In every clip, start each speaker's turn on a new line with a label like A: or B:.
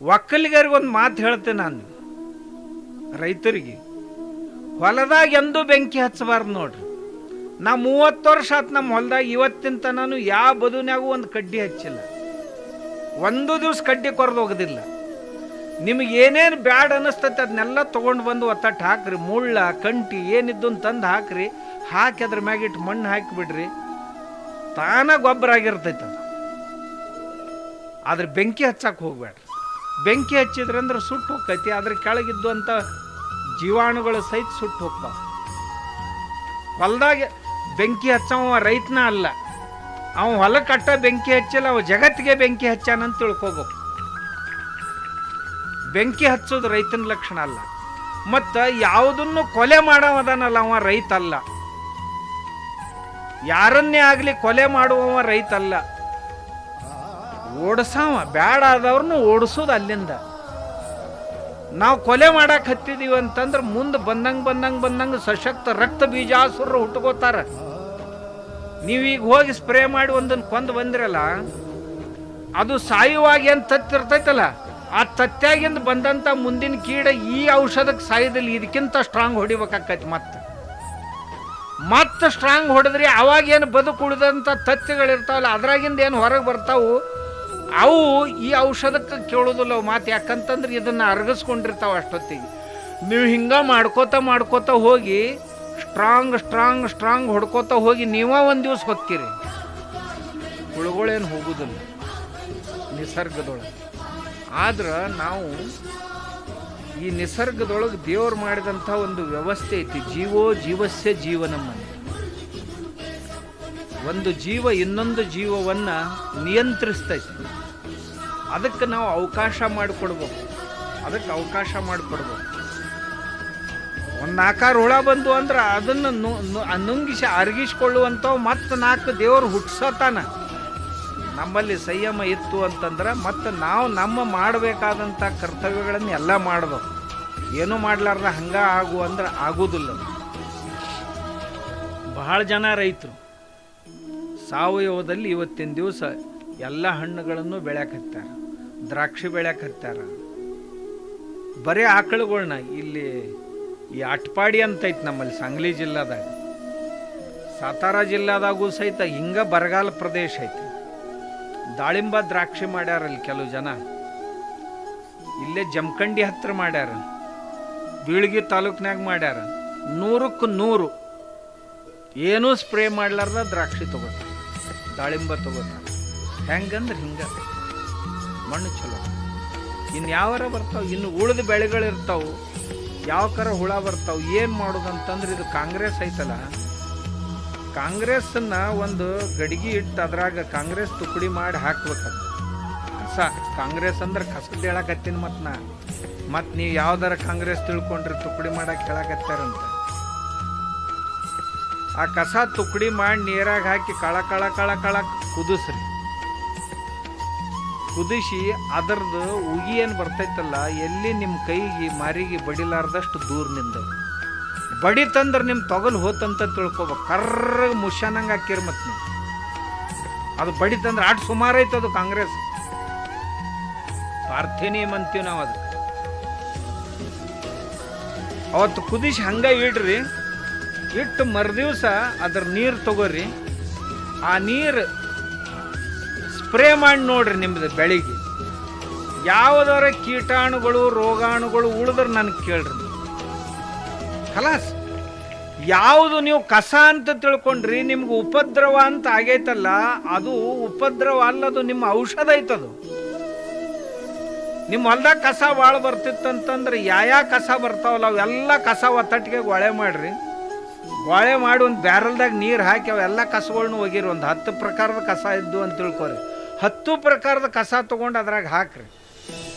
A: ಒಕ್ಕಲಿಗರಿಗೆ ಒಂದು ಮಾತು ಹೇಳ್ತೇನೆ ನಾನು, ರೈತರಿಗೆ ಹೊಲದಾಗ ಎಂದೂ ಬೆಂಕಿ ಹಚ್ಚಬಾರ್ದು ನೋಡ್ರಿ. ನಾ 30 ವರ್ಷ ಆತು ನಮ್ಮ ಹೊಲದಾಗ, ಇವತ್ತಿನ ನಾನು ಯಾವ ಬದುನ್ಯಾಗೂ ಒಂದು ಕಡ್ಡಿ ಹಚ್ಚಿಲ್ಲ, ಒಂದು ದಿವ್ಸ ಕಡ್ಡಿ ಕೊರೆದು ಹೋಗೋದಿಲ್ಲ. ನಿಮಗೆ ಏನೇನು ಬ್ಯಾಡ್ ಅನ್ನಿಸ್ತೈತೆ ಅದನ್ನೆಲ್ಲ ತೊಗೊಂಡು ಬಂದು ಒತ್ತಟ್ಟು ಹಾಕ್ರಿ, ಮುಳ್ಳ ಕಂಟಿ ಏನಿದ್ದು ತಂದು ಹಾಕ್ರಿ, ಹಾಕಿ ಅದ್ರ ಮ್ಯಾಗಿಟ್ಟು ಮಣ್ಣು ಹಾಕಿಬಿಡ್ರಿ, ತಾನ ಗೊಬ್ಬರ ಆಗಿರ್ತೈತೆ ಅದು. ಆದ್ರೆ ಬೆಂಕಿ ಹಚ್ಚಕ್ಕೆ ಹೋಗ್ಬೇಡ್ರಿ. ಬೆಂಕಿ ಹಚ್ಚಿದ್ರಂದ್ರೆ ಸುಟ್ಟು ಹೋಗ್ತೈತಿ, ಅದ್ರ ಕೆಳಗಿದ್ದು ಅಂತ ಜೀವಾಣುಗಳು ಸಹಿತ ಸುಟ್ಟು ಹೋಗ್ತಾವ. ಹೊಲದಾಗ ಬೆಂಕಿ ಹಚ್ಚವ ರೈತನ ಅಲ್ಲ, ಅವ ಹೊಲಕ್ಕೆ ಅಟ್ಟ ಬೆಂಕಿ ಹಚ್ಚಿಲ್ಲ, ಅವ ಜಗತ್ತಿಗೆ ಬೆಂಕಿ ಹಚ್ಚಾನಂತ ತಿಳ್ಕೊಬೇಕು. ಬೆಂಕಿ ಹಚ್ಚೋದು ರೈತನ ಲಕ್ಷಣ ಅಲ್ಲ. ಮತ್ತು ಯಾವುದನ್ನು ಕೊಲೆ ಮಾಡವದನಲ್ಲ ಅವ ರೈತ ಅಲ್ಲ. ಯಾರನ್ನೇ ಆಗಲಿ ಕೊಲೆ ಮಾಡುವವ ರೈತ ಅಲ್ಲ. ಓಡಿಸವ ಬ್ಯಾಡ ಆದವ್ರನ್ನ ಓಡಿಸೋದು ಅಲ್ಲಿಂದ. ನಾವು ಕೊಲೆ ಮಾಡಕ್ಕೆ ಹತ್ತಿದೀವಿ ಅಂತಂದ್ರೆ ಮುಂದೆ ಬಂದಂಗೆ ಸಶಕ್ತ ರಕ್ತ ಬೀಜಾಸುರರು ಹುಟ್ಟುಕೋತಾರ. ನೀವೀಗ ಹೋಗಿ ಸ್ಪ್ರೇ ಮಾಡಿ ಒಂದನ್ನು ಕೊಂದು ಬಂದಿರಲ್ಲ, ಅದು ಸಾಯುವಾಗಿ ಏನು ತತ್ತಿರ್ತೈತಲ್ಲ, ಆ ತತ್ಯಾಗಿಂದ ಬಂದಂಥ ಮುಂದಿನ ಕೀಡ ಈ ಔಷಧಕ್ಕೆ ಸಾಯೋದಿಲ್ಲ, ಇದಕ್ಕಿಂತ ಸ್ಟ್ರಾಂಗ್ ಹೊಡಿಬೇಕಾಕೈತಿ. ಮತ್ತೆ ಸ್ಟ್ರಾಂಗ್ ಹೊಡೆದ್ರಿ ಅವಾಗೇನು ಬದುಕು ಉಳಿದಂಥ ತತ್ಯಗಳಿರ್ತಾವಲ್ಲ, ಅದ್ರಾಗಿಂದ ಏನು ಹೊರಗೆ ಬರ್ತಾವು, ಅವು ಈ ಔಷಧಕ್ಕೆ ಕೇಳೋದಿಲ್ಲ ಅವು ಮಾತು. ಯಾಕಂತಂದ್ರೆ ಇದನ್ನು ಅರಗಿಸ್ಕೊಂಡಿರ್ತಾವ ಅಷ್ಟೊತ್ತಿಗೆ. ನೀವು ಹಿಂಗೆ ಮಾಡ್ಕೋತ ಹೋಗಿ ಸ್ಟ್ರಾಂಗ್ ಹೊಡ್ಕೋತ ಹೋಗಿ ನೀವ ಒಂದು ದಿವಸ ಹೊಕ್ಕಿರಿ, ಹುಳುಗಳೇನು ಹೋಗುದಿಲ್ಲ ನಿಸರ್ಗದೊಳಗೆ. ಆದ್ರೆ ನಾವು ಈ ನಿಸರ್ಗದೊಳಗೆ ದೇವ್ರು ಮಾಡಿದಂಥ ಒಂದು ವ್ಯವಸ್ಥೆ ಐತಿ, ಜೀವೋ ಜೀವಸ್ಯ ಜೀವನಮ್ಮನೆ. ಒಂದು ಜೀವ ಇನ್ನೊಂದು ಜೀವವನ್ನು ನಿಯಂತ್ರಿಸ್ತೈತಿ. ಅದಕ್ಕೆ ನಾವು ಅವಕಾಶ ಮಾಡಿಕೊಡ್ಬೇಕು. ಒಂದು ಆಕಾರ ಹುಳ ಬಂದು ಅಂದ್ರೆ ಅದನ್ನು ನುಂಗಿಸಿ ಅರಗಿಸ್ಕೊಳ್ಳುವಂಥವು ಮತ್ತೆ 4 ದೇವರು ಹುಟ್ಸತಾನ. ನಮ್ಮಲ್ಲಿ ಸಂಯಮ ಇತ್ತು ಅಂತಂದ್ರೆ ಮತ್ತೆ ನಾವು ನಮ್ಮ ಮಾಡಬೇಕಾದಂಥ ಕರ್ತವ್ಯಗಳನ್ನು ಎಲ್ಲ ಮಾಡ್ಬೇಕು. ಏನೂ ಮಾಡಲಾರ್ದ ಹಂಗ ಆಗು ಅಂದ್ರೆ ಆಗೋದಿಲ್ಲ. ಬಹಳ ಜನ ರೈತರು ಸಾವಯವದಲ್ಲಿ ಇವತ್ತಿನ ದಿವಸ ಎಲ್ಲ ಹಣ್ಣುಗಳನ್ನು ಬೆಳ್ಯಾಕತ್ತಾರೆ, ದ್ರಾಕ್ಷಿ ಬೆಳ್ಯಾಕತ್ತಾರೆ. ಬರೀ ಆಕಳುಗಳ್ನ ಇಲ್ಲಿ ಈ ಅಟ್ಪಾಡಿ ಅಂತೈತಿ ನಮ್ಮಲ್ಲಿ ಸಾಂಗ್ಲಿ ಜಿಲ್ಲಾದಾಗ, ಸಾತಾರ ಜಿಲ್ಲಾದಾಗೂ ಸಹಿತ ಹಿಂಗ ಬರಗಾಲ ಪ್ರದೇಶ ಐತಿ. ದಾಳಿಂಬ ದ್ರಾಕ್ಷಿ ಮಾಡ್ಯಾರಲ್ಲಿ ಕೆಲವು ಜನ, ಇಲ್ಲೇ ಜಮಖಂಡಿ ಹತ್ರ ಮಾಡ್ಯಾರ, ಬೀಳ್ಗಿ ತಾಲೂಕ್ನಾಗ ಮಾಡ್ಯಾರ. 100ಕ್ಕೆ 100 ಏನೂ ಸ್ಪ್ರೇ ಮಾಡ್ಲಾರ್ದ ದ್ರಾಕ್ಷಿ ತಗೋತಾರೆ, ದಾಳಿಂಬ ತಗೋತಾರೆ. ಹೆಂಗಂದ್ರೆ ಹಿಂಗ ಮಣ್ಣು ಚಲೋ. ಇನ್ನು ಯಾವಾರ ಬರ್ತಾವೆ, ಇನ್ನು ಉಳಿದ ಬೆಳೆಗಳಿರ್ತಾವೆ, ಯಾವ ಕರ ಹುಳ ಬರ್ತಾವೆ. ಏನು ಮಾಡೋದಂತಂದ್ರೆ ಇದು ಕಾಂಗ್ರೆಸ್ ಐತಲ್ಲ, ಕಾಂಗ್ರೆಸ್ಸನ್ನ ಒಂದು ಗಡಿಗೆ ಇಟ್ಟು ಅದ್ರಾಗ ಕಾಂಗ್ರೆಸ್ ತುಕಡಿ ಮಾಡಿ ಹಾಕ್ಬೇಕದು ಕಸ. ಕಾಂಗ್ರೆಸ್ ಅಂದ್ರೆ ಕಸದ ಹೇಳಕತ್ತೀನಿ. ಮತ್ತು ನೀವು ಯಾವ್ದಾರ ಕಾಂಗ್ರೆಸ್ ತಿಳ್ಕೊಂಡ್ರಿ ತುಕಡಿ ಮಾಡಕ್ಕೆ ಹೇಳಕತ್ತಾರಂತ. ಆ ಕಸ ತುಕಡಿ ಮಾಡಿ ನೀರಾಗ ಹಾಕಿ ಕಳ ಕುದಿಸ್ರಿ. ಕುದಿಸಿ ಅದರದ್ದು ಉಗಿ ಏನು ಬರ್ತೈತಲ್ಲ, ಎಲ್ಲಿ ನಿಮ್ಮ ಕೈಗೆ ಮಾರಿಗೆ ಬಡಿಲಾರ್ದಷ್ಟು ದೂರನಿಂದ ಬಡಿತಂದ್ರೆ ನಿಮ್ಮ ತೊಗಲು ಹೋತಂತ ತಿಳ್ಕೊಬೇಕು. ಕರ್ರಗೆ ಮುಷ್ಯಾನಂಗೆ ಹಾಕಿರಿ. ಮತ್ತು ನೀವು ಅದು ಬಡಿತಂದ್ರೆ ಆಟ ಸುಮಾರು ಐತೆ. ಅದು ಕಾಂಗ್ರೆಸ್ ಪಾರ್ಥೇನಿಯಂ ಅಂತೀವಿ ನಾವು. ಅದಕ್ಕೆ ಅವತ್ತು ಕುದಿಸಿ ಹಂಗೆ ಇಡ್ರಿ. ಇಟ್ಟು ಮರುದಿವ್ಸ ಅದ್ರ ನೀರು ತಗೋರಿ. ಆ ನೀರು ಸ್ಪ್ರೇ ಮಾಡಿ ನೋಡ್ರಿ ನಿಮ್ಮದು ಬೆಳಿಗ್ಗೆ. ಯಾವುದಾರ ಕೀಟಾಣುಗಳು ರೋಗಾಣುಗಳು ಉಳಿದ್ರೆ ನನಗೆ ಕೇಳ್ರಿ. ಖಲಾಸ್. ಯಾವುದು ನೀವು ಕಸ ಅಂತ ತಿಳ್ಕೊಂಡ್ರಿ ನಿಮ್ಗೆ ಉಪದ್ರವ ಅಂತ ಆಗೈತಲ್ಲ, ಅದು ಉಪದ್ರವ ಅಲ್ಲದು, ನಿಮ್ಮ ಔಷಧ ಐತದು. ನಿಮ್ಮ ಹೊಲ್ದಾಗ ಕಸ ಭಾಳ ಬರ್ತಿತ್ತಂತಂದ್ರೆ ಯಾವ ಕಸ ಬರ್ತಾವಲ್ಲ ಅವೆಲ್ಲ ಕಸ ಒತ್ತಟ್ಟಿಗೆ ಗೊಳೆ ಮಾಡ್ರಿ. ಗೊಳೆ ಮಾಡಿ ಒಂದು ಬ್ಯಾರಲ್ದಾಗ ನೀರು ಹಾಕಿ ಅವೆಲ್ಲ ಕಸಗಳ್ನ ಒಗಿರಿ. ಒಂದು 10 ಪ್ರಕಾರದ ಕಸ ಇದ್ದು ಅಂತ ತಿಳ್ಕೊರಿ. 10 ಪ್ರಕಾರದ ಕಸ ತೊಗೊಂಡು ಅದ್ರಾಗ ಹಾಕ್ರಿ.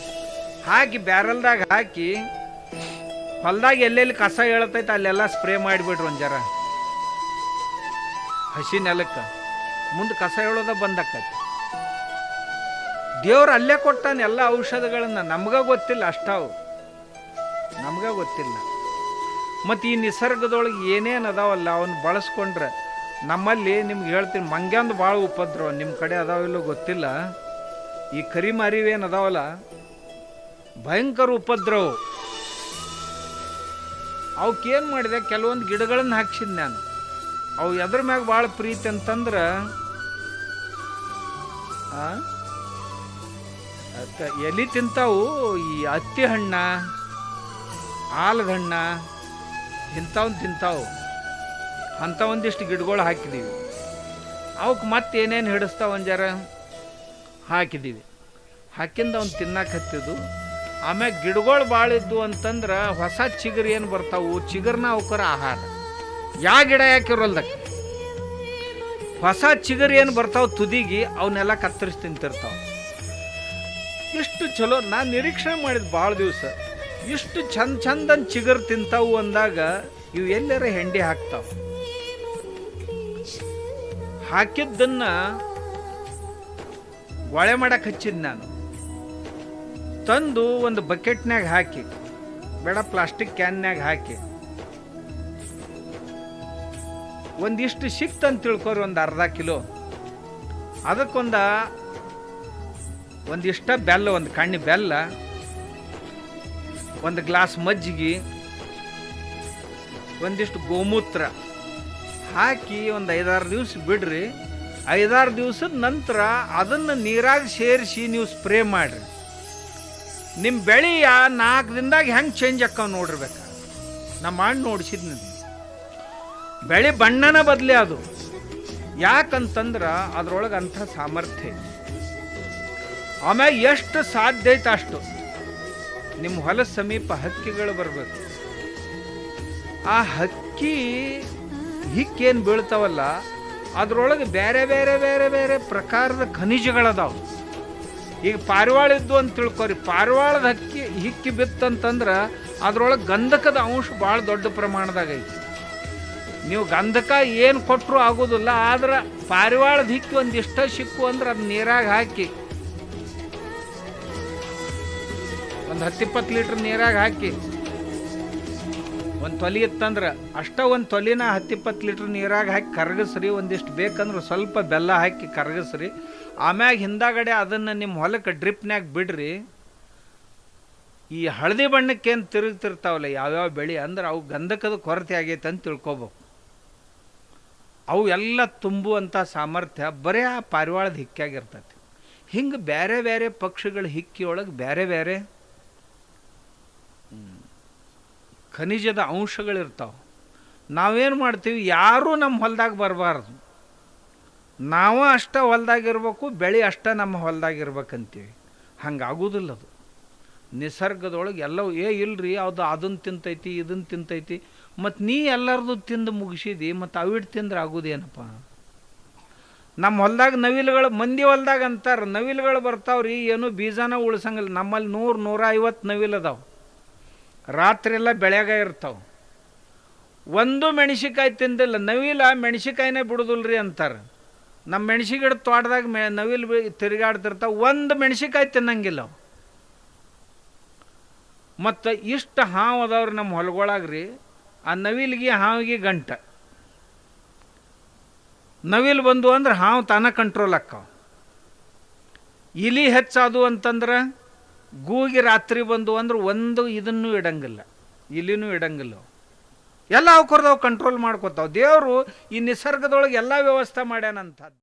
A: ಹಾಕಿ ಬ್ಯಾರಲ್ದಾಗ ಹಾಕಿ ಹೊಲ್ದಾಗ ಎಲ್ಲೆಲ್ಲಿ ಕಸ ಹೇಳ್ತೈತೆ ಅಲ್ಲೆಲ್ಲ ಸ್ಪ್ರೇ ಮಾಡಿಬಿಡ್ರಿ. ಒಂದು ಜರ ಹಸಿ ನೆಲಕ್ಕೆ ಮುಂದೆ ಕಸ ಹೇಳೋದ ಬಂದಾಕೈತಿ. ದೇವ್ರು ಅಲ್ಲೇ ಕೊಟ್ಟಾನೆ ಎಲ್ಲ ಔಷಧಗಳನ್ನು. ನಮ್ಗೆ ಗೊತ್ತಿಲ್ಲ ಅಷ್ಟಾವು, ನಮ್ಗೆ ಗೊತ್ತಿಲ್ಲ. ಮತ್ತು ಈ ನಿಸರ್ಗದೊಳಗೆ ಏನೇನು ಅದಾವಲ್ಲ ಅವನ್ನ ಬಳಸ್ಕೊಂಡ್ರೆ ನಮ್ಮಲ್ಲಿ ನಿಮ್ಗೆ ಹೇಳ್ತೀನಿ, ಮಂಗ್ಯಾಂದು ಭಾಳ ಉಪದ್ರವ. ನಿಮ್ಮ ಕಡೆ ಅದಾವಿಲ್ಲೋ ಗೊತ್ತಿಲ್ಲ. ಈ ಕರಿಮಾರಿವೇನು ಅದಾವಲ್ಲ ಭಯಂಕರ ಉಪದ್ರವ. ಅವಕ್ಕೇನು ಮಾಡಿದೆ, ಕೆಲವೊಂದು ಗಿಡಗಳನ್ನು ಹಾಕ್ಸಿದ್ ನಾನು. ಅವು ಎದ್ರ ಮ್ಯಾಗ ಭಾಳ ಪ್ರೀತಿ ಅಂತಂದ್ರೆ ಎಲಿ ತಿಂತಾವು. ಈ ಹತ್ತಿ ಹಣ್ಣ, ಆಲದ ಹಣ್ಣ ಇಂಥವನ್ನ ತಿಂತಾವು. ಅಂಥ ಒಂದಿಷ್ಟು ಗಿಡಗಳು ಹಾಕಿದ್ದೀವಿ. ಅವಕ್ಕೆ ಮತ್ತೇನೇನು ಹಿಡಿಸ್ತಾವ ಒಂಜಾರ ಹಾಕಿದ್ದೀವಿ. ಹಾಕಿಂದ ಅವ್ನು ತಿನ್ನಕ್ಕೆ ಹತ್ತಿದ್ದು. ಆಮ್ಯಾಗ ಗಿಡಗಳು ಭಾಳ ಇದ್ದು ಅಂತಂದ್ರೆ ಹೊಸ ಚಿಗುರು ಏನು ಬರ್ತಾವು, ಚಿಗುರ್ನ ಅವಕ್ಕರ ಆಹಾರ. ಯಾವ ಗಿಡ ಯಾಕಿರೋಲ್ದಕ್ಕೆ ಹೊಸ ಚಿಗುರು ಏನು ಬರ್ತಾವೆ ತುದಿಗೆ, ಅವನ್ನೆಲ್ಲ ಕತ್ತರಿಸಿ ತಿಂತಿರ್ತಾವೆ. ಇಷ್ಟು ಚಲೋ ನಾನು ನಿರೀಕ್ಷಣೆ ಮಾಡಿದ್ದು ಭಾಳ ದಿವಸ. ಇಷ್ಟು ಚಂದನ್ ಚಿಗುರು ತಿಂತಾವು ಅಂದಾಗ ಇವು ಎಲ್ಲರ ಹೆಂಡಿ ಹಾಕ್ತಾವೆ. ಹಾಕಿದ್ದನ್ನ ಒಳೆ ಮಾಡಕ್ಕೆ ಹಚ್ಚಿದ್ದು ನಾನು. ತಂದು ಒಂದು ಬಕೆಟ್ನಾಗ ಹಾಕಿ, ಬೇಡ ಪ್ಲಾಸ್ಟಿಕ್ ಕ್ಯಾನ್ಯಾಗ ಹಾಕಿ, ಒಂದಿಷ್ಟು ಸಿಕ್ತಂತ ತಿಳ್ಕೊರಿ, ಒಂದು ಅರ್ಧ ಕಿಲೋ. ಒಂದಿಷ್ಟ ಬೆಲ್ಲ, ಒಂದು ಕಣ್ಣಿ ಬೆಲ್ಲ, ಒಂದು ಗ್ಲಾಸ್ ಮಜ್ಜಿಗೆ, ಒಂದಿಷ್ಟು ಗೋಮೂತ್ರ ಹಾಕಿ ಒಂದು 5-6 ದಿವಸ ಬಿಡ್ರಿ. 5-6 ದಿವಸದ ನಂತರ ಅದನ್ನು ನೀರಾಗ ಸೇರಿಸಿ ನೀವು ಸ್ಪ್ರೇ ಮಾಡಿರಿ. ನಿಮ್ಮ ಬೆಳೆ 4 ದಿನದಾಗ ಹೆಂಗೆ ಚೇಂಜ್ ಆಕ್ಕಾವ ನೋಡಿರ್ಬೇಕ. ನಾ ಮಾಡಿ ನೋಡಿಸಿದ್ನ. ಬೆಳೆ ಬಣ್ಣನ ಬದಲೇ ಅದು. ಯಾಕಂತಂದ್ರೆ ಅದ್ರೊಳಗೆ ಅಂಥ ಸಾಮರ್ಥ್ಯ. ಆಮ್ಯಾಗ ಎಷ್ಟು ಸಾಧ್ಯ ಐತೆ ಅಷ್ಟು ನಿಮ್ಮ ಹೊಲ ಸಮೀಪ ಹಕ್ಕಿಗಳು ಬರಬೇಕು. ಆ ಹಕ್ಕಿ ಹಿಕ್ಕೇನು ಬೀಳ್ತಾವಲ್ಲ, ಅದ್ರೊಳಗೆ ಬೇರೆ ಬೇರೆ ಬೇರೆ ಬೇರೆ ಪ್ರಕಾರದ ಖನಿಜಗಳದಾವು. ಈಗ ಪಾರಿವಾಳ ಇದ್ದು ಅಂತ ತಿಳ್ಕೊರಿ. ಪಾರಿವಾಳದ ಹಿಕ್ಕಿ ಬಿತ್ತಂತಂದ್ರೆ ಅದ್ರೊಳಗೆ ಗಂಧಕದ ಅಂಶ ಭಾಳ ದೊಡ್ಡ ಪ್ರಮಾಣದಾಗ ಐತಿ. ನೀವು ಗಂಧಕ ಏನು ಕೊಟ್ಟರು ಆಗೋದಿಲ್ಲ. ಆದ್ರೆ ಪಾರಿವಾಳದ ಹಿಕ್ಕಿ ಒಂದಿಷ್ಟ ಸಿಕ್ಕು ಅಂದ್ರೆ ಅದು ನೀರಾಗ ಹಾಕಿ, ಒಂದು 10-20 ಲೀಟ್ರ್ ನೀರಾಗ ಹಾಕಿ, ಒಂದು ತೊಲಿ ಇತ್ತಂದ್ರೆ ಒಂದು ತೊಲಿನ 10-20 ಲೀಟ್ರ್ ನೀರಾಗ ಹಾಕಿ ಕರಗಿಸ್ರಿ. ಒಂದಿಷ್ಟು ಬೇಕಂದ್ರೆ ಸ್ವಲ್ಪ ಬೆಲ್ಲ ಹಾಕಿ ಕರಗಿಸ್ರಿ. ಆಮ್ಯಾಗ ಹಿಂದಾಗಡೆ ಅದನ್ನು ನಿಮ್ಮ ಹೊಲಕ್ಕೆ ಡ್ರಿಪ್ನ್ಯಾಗ ಬಿಡ್ರಿ. ಈ ಹಳದಿ ಬಣ್ಣಕ್ಕೇನು ತಿರುಗ್ತಿರ್ತಾವಲ್ಲ ಯಾವ್ಯಾವ ಬೆಳೆ ಅಂದ್ರೆ ಅವು ಗಂಧಕದ ಕೊರತೆ ಆಗೈತೆ ಅಂತ ತಿಳ್ಕೊಬೇಕು. ಅವು ಎಲ್ಲ ತುಂಬುವಂಥ ಸಾಮರ್ಥ್ಯ ಬರೀ ಆ ಪಾರಿವಾಳದ ಹಿಕ್ಕಾಗಿರ್ತೈತಿ. ಹಿಂಗೆ ಬೇರೆ ಬೇರೆ ಪಕ್ಷಿಗಳ ಹಿಕ್ಕಿಯೊಳಗೆ ಬೇರೆ ಬೇರೆ ಖನಿಜದ ಅಂಶಗಳಿರ್ತಾವೆ. ನಾವೇನು ಮಾಡ್ತೀವಿ, ಯಾರೂ ನಮ್ಮ ಹೊಲದಾಗ ಬರಬಾರ್ದು, ನಾವು ಅಷ್ಟ ಹೊಲ್ದಾಗಿರ್ಬೇಕು, ಬೆಳೆ ಅಷ್ಟ ನಮ್ಮ ಹೊಲ್ದಾಗಿರ್ಬೇಕಂತೀವಿ. ಹಂಗಾಗೋದಿಲ್ಲ. ಅದು ನಿಸರ್ಗದೊಳಗೆ ಎಲ್ಲವೂ ಇಲ್ರಿ, ಅದು ಅದನ್ನು ತಿಂತೈತಿ, ಇದನ್ನು ತಿಂತೈತಿ. ಮತ್ತು ನೀ ಎಲ್ಲರದು ತಿಂದು ಮುಗಿಸಿದಿ, ಮತ್ತು ಅವಿಟ್ಟು ತಿಂದ್ರೆ ಆಗೋದೇನಪ್ಪ. ನಮ್ಮ ಹೊಲ್ದಾಗ ನವಿಲುಗಳು, ಮಂದಿ ಹೊಲ್ದಾಗ ಅಂತಾರೆ ನವಿಲುಗಳು ಬರ್ತಾವ್ರಿ, ಏನು ಬೀಜನ ಉಳ್ಸಂಗಿಲ್ಲ. ನಮ್ಮಲ್ಲಿ 100-150 ನವಿಲು ಅದಾವೆ. ರಾತ್ರಿ ಎಲ್ಲ ಬೆಳೆಯಾಗ ಇರ್ತಾವೆ. ಒಂದು ಮೆಣಸಿಕಾಯಿ ತಿಂದಿಲ್ಲ. ನವಿಲ ಮೆಣಸಿಕಾಯಿನೇ ಬಿಡೋದಿಲ್ರಿ ಅಂತಾರೆ. ನಮ್ಮ ಮೆಣಸಿನ ಗಿಡ ತೋಟದಾಗ ನವಿಲು ತಿರುಗಾಡ್ತಿರ್ತಾವೆ, ಒಂದು ಮೆಣಸಿಕಾಯಿ ತಿನ್ನಂಗಿಲ್ಲ ಅವು. ಮತ್ತು ಇಷ್ಟು ಹಾವು ಅದಾವ್ರಿ ನಮ್ಮ ಹೊಲಗೊಳಗ್ರಿ. ಆ ನವಿಲಿಗೆ ಹಾವಿಗೆ ಗಂಟ. ನವಿಲು ಬಂದು ಅಂದ್ರೆ ಹಾವು ತಾನ ಕಂಟ್ರೋಲ್ ಆಕ್ಕಾವ. ಇಲಿ ಹೆಚ್ಚಾದು ಅಂತಂದ್ರೆ ಗೂಗಿ ರಾತ್ರಿ ಬಂದು ಅಂದ್ರೆ ಒಂದು ಇದನ್ನು ಇಡಂಗಿಲ್ಲ, ಇಲಿನೂ ಇಡಂಗಿಲ್ಲ. ಎಲ್ಲ ಅವಕರ್ದವು ಕಂಟ್ರೋಲ್ ಮಾಡ್ಕೋತಾವ. ದೇವರು ಈ ನಿಸರ್ಗದೊಳಗೆ ಎಲ್ಲ ವ್ಯವಸ್ಥೆ ಮಾಡ್ಯಾನಂಥದ್ದು.